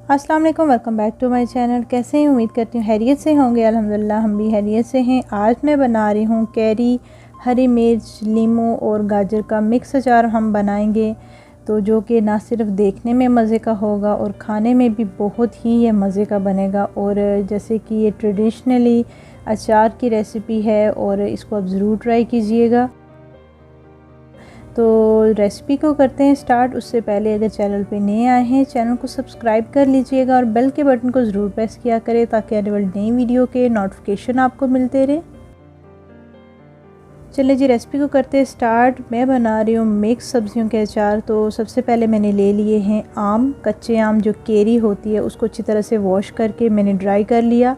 अस्सलाम वालेकुम, welcome back to my channel. कैसे हैं? उम्मीद करती हूँ हैरियत से होंगे। अल्हम्दुलिल्लाह हम भी हैरियत से हैं। आज मैं बना रही हूँ कैरी, हरी मिर्च, लीमू और गाजर का मिक्स अचार हम बनाएंगे, तो जो कि ना सिर्फ देखने में मज़े का होगा और खाने में भी बहुत ही ये मज़े का बनेगा। और जैसे कि ये ट्रेडिशनली अचार की रेसिपी है और इसको आप ज़रूर ट्राई कीजिएगा। तो रेसिपी को करते हैं स्टार्ट। उससे पहले अगर चैनल पे नए आए हैं, चैनल को सब्सक्राइब कर लीजिएगा और बेल के बटन को ज़रूर प्रेस किया करें ताकि आने वाली नई वीडियो के नोटिफिकेशन आपको मिलते रहे। चलिए जी, रेसिपी को करते हैं स्टार्ट। मैं बना रही हूँ मिक्स सब्जियों के अचार। तो सबसे पहले मैंने ले लिए हैं आम, कच्चे आम जो केरी होती है उसको अच्छी तरह से वॉश करके मैंने ड्राई कर लिया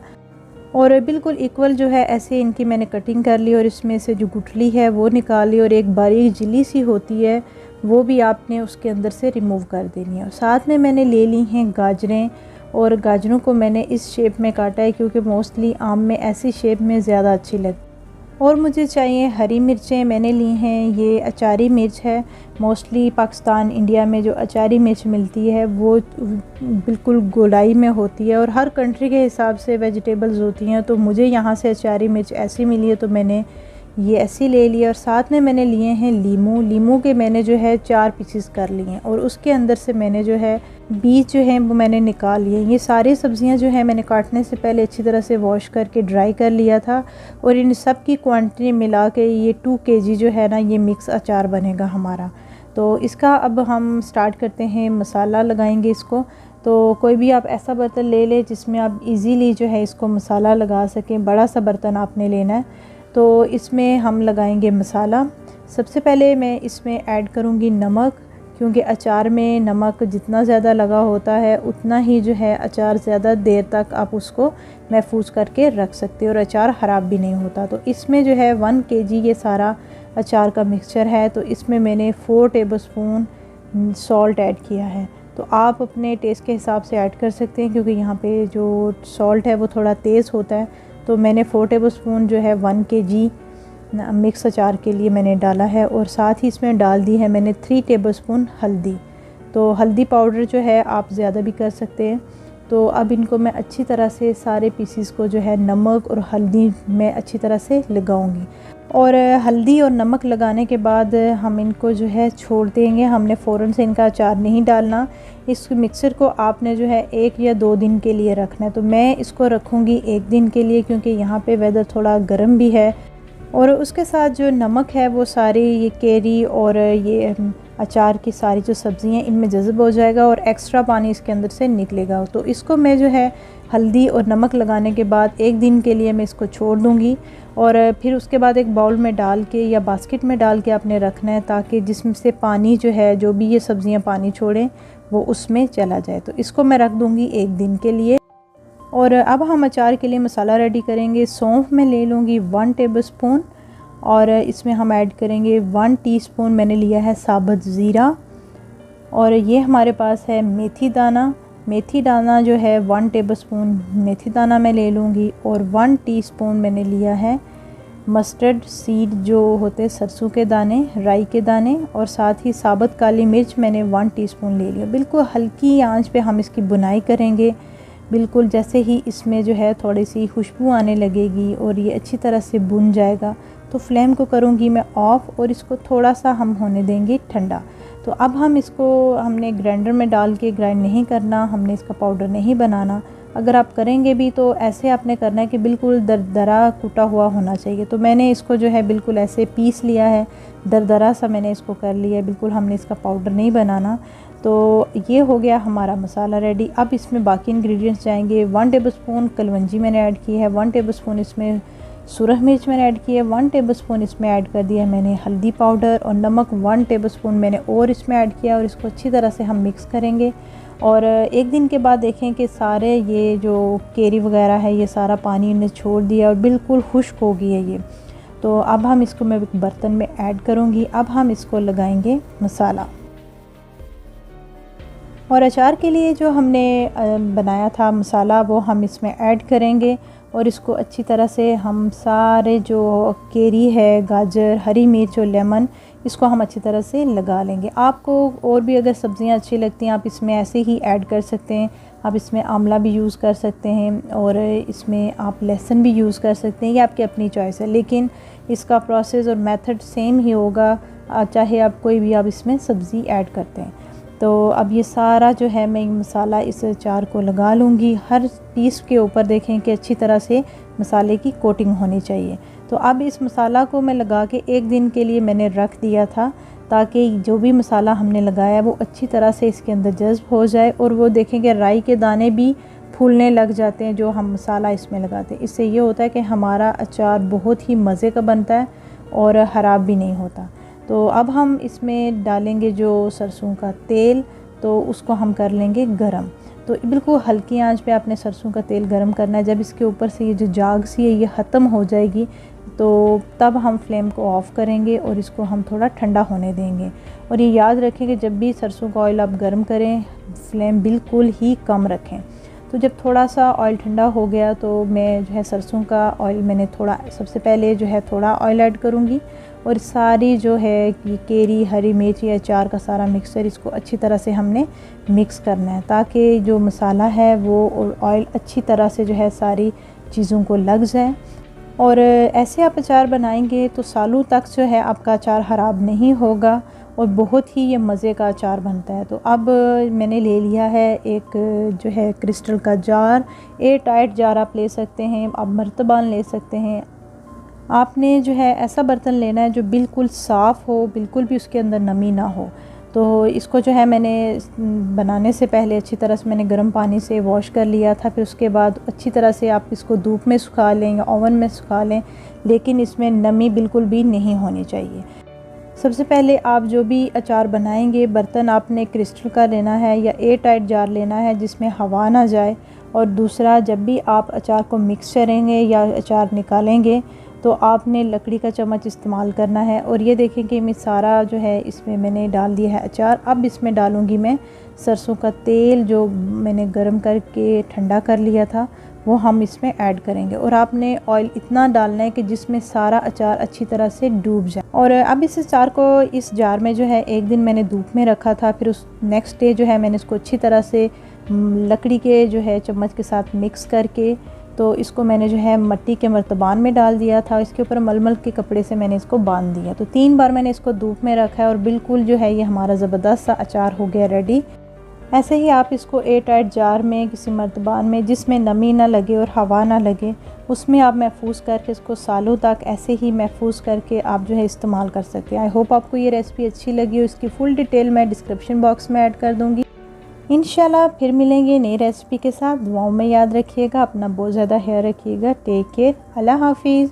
और बिल्कुल इक्वल जो है ऐसे इनकी मैंने कटिंग कर ली और इसमें से जो गुठली है वो निकाल ली और एक बारीक जिली सी होती है वो भी आपने उसके अंदर से रिमूव कर देनी है। और साथ में मैंने ले ली हैं गाजरें और गाजरों को मैंने इस शेप में काटा है क्योंकि मोस्टली आम में ऐसी शेप में ज़्यादा अच्छी लगती है। और मुझे चाहिए हरी मिर्चें, मैंने ली हैं ये अचारी मिर्च है। मोस्टली पाकिस्तान, इंडिया में जो अचारी मिर्च मिलती है वो बिल्कुल गोलाई में होती है और हर कंट्री के हिसाब से वेजिटेबल्स होती हैं। तो मुझे यहाँ से अचारी मिर्च ऐसी मिली है तो मैंने ये ऐसी ले लिया। और साथ में मैंने लिए हैं लीमू के मैंने जो है 4 पीसेस कर लिए हैं और उसके अंदर से मैंने जो है बीज जो है वो मैंने निकाल लिए। ये सारी सब्जियां जो है मैंने काटने से पहले अच्छी तरह से वॉश करके ड्राई कर लिया था और इन सब की क्वांटिटी मिला के ये 2 kg जो है ना ये मिक्स अचार बनेगा हमारा। तो इसका अब हम स्टार्ट करते हैं, मसाला लगाएंगे इसको। तो कोई भी आप ऐसा बर्तन ले लें जिसमें आप इजीली जो है इसको मसाला लगा सकें। बड़ा सा बर्तन आपने लेना है। तो इसमें हम लगाएंगे मसाला। सबसे पहले मैं इसमें ऐड करूँगी नमक, क्योंकि अचार में नमक जितना ज़्यादा लगा होता है उतना ही जो है अचार ज़्यादा देर तक आप उसको महफूज करके रख सकते हो और अचार ख़राब भी नहीं होता। तो इसमें जो है 1 kg ये सारा अचार का मिक्सचर है। तो इसमें मैंने 4 टेबलस्पून सॉल्ट ऐड किया है। तो आप अपने टेस्ट के हिसाब से ऐड कर सकते हैं क्योंकि यहाँ पे जो सॉल्ट है वो थोड़ा तेज़ होता है। तो मैंने 4 टेबलस्पून जो है 1 kg मिक्स अचार के लिए मैंने डाला है। और साथ ही इसमें डाल दी है मैंने 3 टेबलस्पून हल्दी। तो हल्दी पाउडर जो है आप ज़्यादा भी कर सकते हैं। तो अब इनको मैं अच्छी तरह से सारे पीसीस को जो है नमक और हल्दी में अच्छी तरह से लगाऊंगी। और हल्दी और नमक लगाने के बाद हम इनको जो है छोड़ देंगे। हमने फ़ौरन से इनका अचार नहीं डालना। इस मिक्सर को आपने जो है 1 या 2 दिन के लिए रखना है। तो मैं इसको रखूँगी 1 दिन के लिए क्योंकि यहाँ पे वेदर थोड़ा गर्म भी है। और उसके साथ जो नमक है वो सारी ये कैरी और ये अचार की सारी जो सब्ज़ियाँ इनमें जज़ब हो जाएगा और एक्स्ट्रा पानी इसके अंदर से निकलेगा। तो इसको मैं जो है हल्दी और नमक लगाने के बाद 1 दिन के लिए मैं इसको छोड़ दूँगी और फिर उसके बाद एक बाउल में डाल के या बास्केट में डाल के आपने रखना है ताकि जिसमें से पानी जो है, जो भी ये सब्ज़ियाँ पानी छोड़ें वो उसमें चला जाए। तो इसको मैं रख दूँगी 1 दिन के लिए। और अब हम अचार के लिए मसाला रेडी करेंगे। सौंफ में ले लूँगी 1 टेबलस्पून और इसमें हम ऐड करेंगे 1 टीस्पून मैंने लिया है साबुत ज़ीरा। और ये हमारे पास है मेथी दाना। मेथी दाना जो है 1 टेबलस्पून मेथी दाना मैं ले लूँगी। और 1 टीस्पून मैंने लिया है मस्टर्ड सीड जो होते सरसों के दाने, राई के दाने। और साथ ही साबुत काली मिर्च मैंने 1 टीस्पून ले लिया। बिल्कुल हल्की आंच पे हम इसकी बुनाई करेंगे। बिल्कुल जैसे ही इसमें जो है थोड़ी सी खुशबू आने लगेगी और ये अच्छी तरह से भुन जाएगा तो फ्लेम को करूँगी मैं ऑफ़ और इसको थोड़ा सा हम होने देंगे ठंडा। तो अब हम इसको हमने ग्राइंडर में डाल के ग्राइंड नहीं करना, हमने इसका पाउडर नहीं बनाना। अगर आप करेंगे भी तो ऐसे आपने करना है कि बिल्कुल दरदरा कूटा हुआ होना चाहिए। तो मैंने इसको जो है बिल्कुल ऐसे पीस लिया है, दरदरा सा मैंने इसको कर लिया है। बिल्कुल हमने इसका पाउडर नहीं बनाना। तो ये हो गया हमारा मसाला रेडी। अब इसमें बाकी इंग्रेडिएंट्स जाएंगे। 1 टेबलस्पून कलवंजी मैंने ऐड की है, 1 टेबलस्पून इसमें सुरख मिर्च मैंने ऐड की है, 1 टेबलस्पून इसमें ऐड कर दिया है मैंने हल्दी पाउडर। और नमक 1 टेबलस्पून मैंने और इसमें ऐड किया और इसको अच्छी तरह से हम मिक्स करेंगे। और 1 दिन के बाद देखें कि सारे ये जो कैरी वगैरह है ये सारा पानी इन्हें छोड़ दिया और बिल्कुल खुश्क हो गई है ये। तो अब हम इसको मैं एक बर्तन में ऐड करूँगी। अब हम इसको लगाएंगे मसाला। और अचार के लिए जो हमने बनाया था मसाला वो हम इसमें ऐड करेंगे और इसको अच्छी तरह से हम सारे जो कैरी है, गाजर, हरी मिर्च और लेमन इसको हम अच्छी तरह से लगा लेंगे। आपको और भी अगर सब्ज़ियाँ अच्छी लगती हैं आप इसमें ऐसे ही ऐड कर सकते हैं। आप इसमें आंवला भी यूज़ कर सकते हैं और इसमें आप लहसुन भी यूज़ कर सकते हैं, ये आपकी अपनी चॉइस है, लेकिन इसका प्रोसेस और मेथड सेम ही होगा चाहे आप कोई भी आप इसमें सब्ज़ी ऐड करते हैं। तो अब ये सारा जो है मैं मसाला इस अचार को लगा लूँगी। हर पीस के ऊपर देखें कि अच्छी तरह से मसाले की कोटिंग होनी चाहिए। तो अब इस मसाला को मैं लगा के 1 दिन के लिए मैंने रख दिया था, ताकि जो भी मसाला हमने लगाया वो अच्छी तरह से इसके अंदर जज़्ब हो जाए। और वो देखेंगे राई के दाने भी फूलने लग जाते हैं जो हम मसाला इसमें लगाते हैं। इससे ये होता है कि हमारा अचार बहुत ही मज़े का बनता है और ख़राब भी नहीं होता। तो अब हम इसमें डालेंगे जो सरसों का तेल, तो उसको हम कर लेंगे गरम। तो बिल्कुल हल्की आंच पे आपने सरसों का तेल गरम करना है। जब इसके ऊपर से ये जो जाग सी है ये ख़त्म हो जाएगी तो तब हम फ्लेम को ऑफ़ करेंगे और इसको हम थोड़ा ठंडा होने देंगे। और ये याद रखें कि जब भी सरसों का ऑयल आप गर्म करें फ्लेम बिल्कुल ही कम रखें। तो जब थोड़ा सा ऑयल ठंडा हो गया तो मैं जो है सरसों का ऑयल मैंने थोड़ा सबसे पहले जो है थोड़ा ऑयल ऐड करूँगी और सारी जो है ये केरी, हरी मिर्च या अचार का सारा मिक्सचर इसको अच्छी तरह से हमने मिक्स करना है, ताकि जो मसाला है वो और ऑयल अच्छी तरह से जो है सारी चीज़ों को लग जाए। और ऐसे आप अचार बनाएंगे तो सालों तक जो है आपका अचार ख़राब नहीं होगा और बहुत ही ये मज़े का अचार बनता है। तो अब मैंने ले लिया है एक जो है क्रिस्टल का जार, एयर टाइट जार आप ले सकते हैं, आप मर्तबान ले सकते हैं। आपने जो है ऐसा बर्तन लेना है जो बिल्कुल साफ़ हो, बिल्कुल भी उसके अंदर नमी ना हो। तो इसको जो है मैंने बनाने से पहले अच्छी तरह से मैंने गर्म पानी से वॉश कर लिया था। फिर उसके बाद अच्छी तरह से आप इसको धूप में सुखा लें या ओवन में सुखा लें, लेकिन इसमें नमी बिल्कुल भी नहीं होनी चाहिए। सबसे पहले आप जो भी अचार बनाएंगे बर्तन आपने क्रिस्टल का लेना है या एयर टाइट जार लेना है जिसमें हवा ना जाए। और दूसरा, जब भी आप अचार को मिक्स करेंगे या अचार निकालेंगे तो आपने लकड़ी का चम्मच इस्तेमाल करना है। और ये देखें कि मैं सारा जो है इसमें मैंने डाल दिया है अचार। अब इसमें डालूँगी मैं सरसों का तेल जो मैंने गर्म करके ठंडा कर लिया था, वो हम इसमें ऐड करेंगे। और आपने ऑयल इतना डालना है कि जिसमें सारा अचार अच्छी तरह से डूब जाए। और अब इस अचार को इस जार में जो है 1 दिन मैंने धूप में रखा था। फिर उस नेक्स्ट डे जो है मैंने इसको अच्छी तरह से लकड़ी के जो है चम्मच के साथ मिक्स करके तो इसको मैंने जो है मिट्टी के मर्तबान में डाल दिया था। इसके ऊपर मलमल के कपड़े से मैंने इसको बांध दिया। तो 3 बार मैंने इसको धूप में रखा है और बिल्कुल जो है ये हमारा ज़बरदस्त सा अचार हो गया रेडी। ऐसे ही आप इसको एयर टाइट जार में किसी मर्तबान में जिसमें नमी ना लगे और हवा ना लगे उसमें आप महफूज करके इसको सालों तक ऐसे ही महफूज करके आप जो है इस्तेमाल कर सकते हैं। आई होप आपको ये रेसिपी अच्छी लगी हो। इसकी फुल डिटेल मैं डिस्क्रिप्शन बॉक्स में ऐड कर दूँगी। इंशाल्लाह फिर मिलेंगे नई रेसिपी के साथ। दुआओं में याद रखिएगा, अपना बहुत ज़्यादा ख्याल रखिएगा। टेक केयर, अल्लाह हाफिज़।